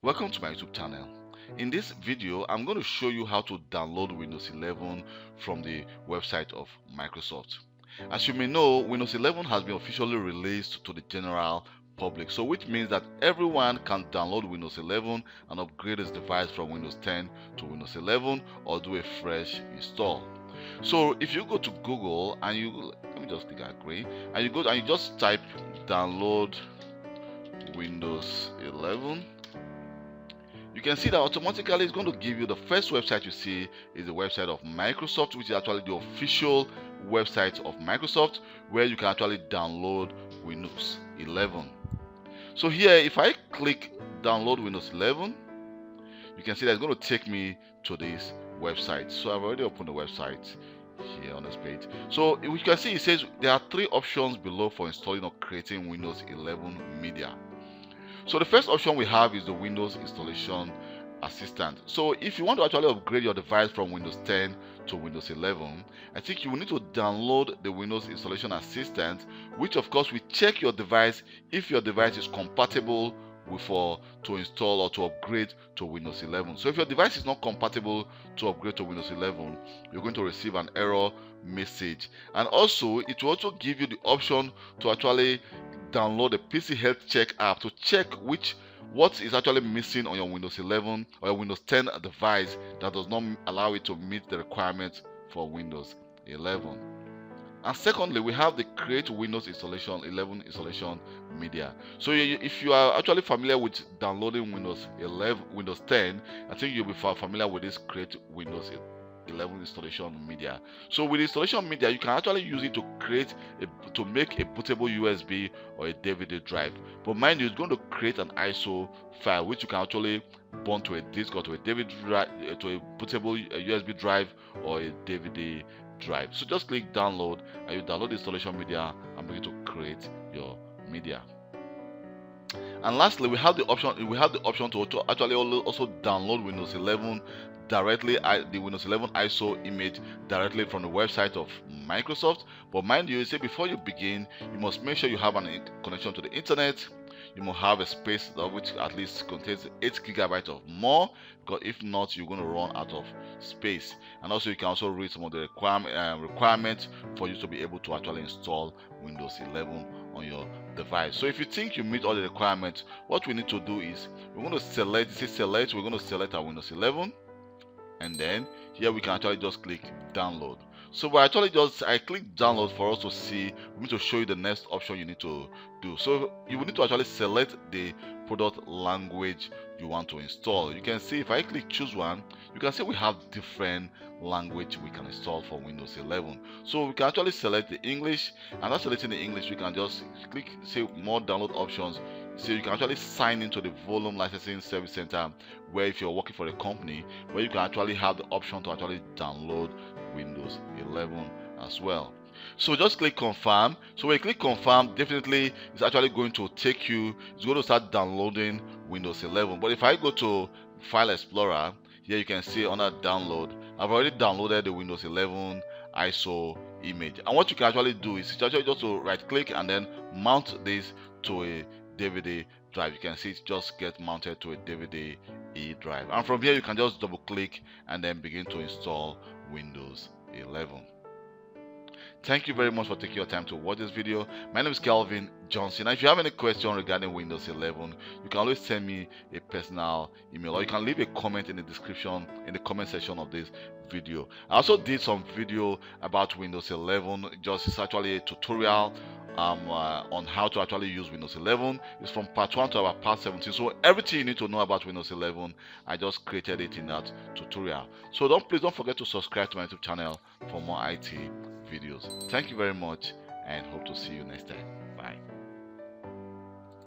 Welcome to my YouTube channel. In this video, I'm going to show you how to download Windows 11 from the website of Microsoft. As you may know, Windows 11 has been officially released to the general public, so which means that everyone can download Windows 11 and upgrade his device from Windows 10 to Windows 11 or do a fresh install. So if you go to Google and let me just click agree, and you go and you just type download Windows 11, you can see that automatically it's going to give you the first website you see is the website of Microsoft, which is actually the official website of Microsoft, where you can actually download Windows 11. So here, if I click download Windows 11, you can see that it's going to take me to this website. So I've already opened the website here on this page. So you can see it says there are three options below for installing or creating Windows 11 media. So the first option we have is the Windows Installation Assistant. So if you want to actually upgrade your device from Windows 10 to Windows 11, I think you will need to download the Windows Installation Assistant, which of course will check your device if your device is compatible with to install or to upgrade to Windows 11. So if your device is not compatible to upgrade to Windows 11, you're going to receive an error message. And also it will also give you the option to actually download the PC Health Check app to check what is actually missing on your Windows 11 or your Windows 10 device that does not allow it to meet the requirements for Windows 11. And secondly, we have the Create Windows Installation 11 Installation Media. So if you are actually familiar with downloading Windows 10, I think you'll be familiar with this Create Windows 11 installation media. So with installation media, you can actually use it to make a bootable USB or a DVD drive. But mind you, it's going to create an ISO file which you can actually bond to a disk or to a DVD drive, to a bootable USB drive or a DVD drive. So just click download and you download the installation media and begin to create your media. And lastly, we have the option to actually also download Windows 11 directly, the Windows 11 ISO image directly from the website of Microsoft. But mind you, say before you begin, you must make sure you have a connection to the internet. You must have a space which at least contains 8 GB or more, because if not, you're going to run out of space. And also, you can also read some of the requirements for you to be able to actually install Windows 11 on your device. So if you think you meet all the requirements, what we need to do is we're going to select. We're going to select our Windows 11, and then here we can actually just click download. So I click download for us to see. We need to show you the next option you need to do. So you will need to actually select the product language you want to install. You can see if I click choose one, you can see we have different language we can install for Windows 11. So we can actually select the English, and after selecting the English, we can just click say more download options. So you can actually sign into the Volume Licensing Service Center, where if you're working for a company, where you can actually have the option to actually download Windows 11 as well. So just click confirm. So when you click confirm, definitely it's actually going to take you, it's going to start downloading Windows 11. But if I go to File Explorer, here you can see under download, I've already downloaded the Windows 11 ISO image. And what you can actually do is actually just to right click and then mount this to a DVD drive. You can see it just get mounted to a DVD drive, and from here you can just double click and then begin to install Windows 11. Thank you very much for taking your time to watch this video. My name is Kelvin Johnson. Now, if you have any question regarding Windows 11, you can always send me a personal email, or you can leave a comment in the description, in the comment section of this video. I also did some video about Windows 11. It's actually a tutorial on how to actually use Windows 11. It's from part 1 to about part 17. So everything you need to know about Windows 11, I just created it in that tutorial. So please don't forget to subscribe to my YouTube channel for more IT videos. Thank you very much, and hope to see you next time.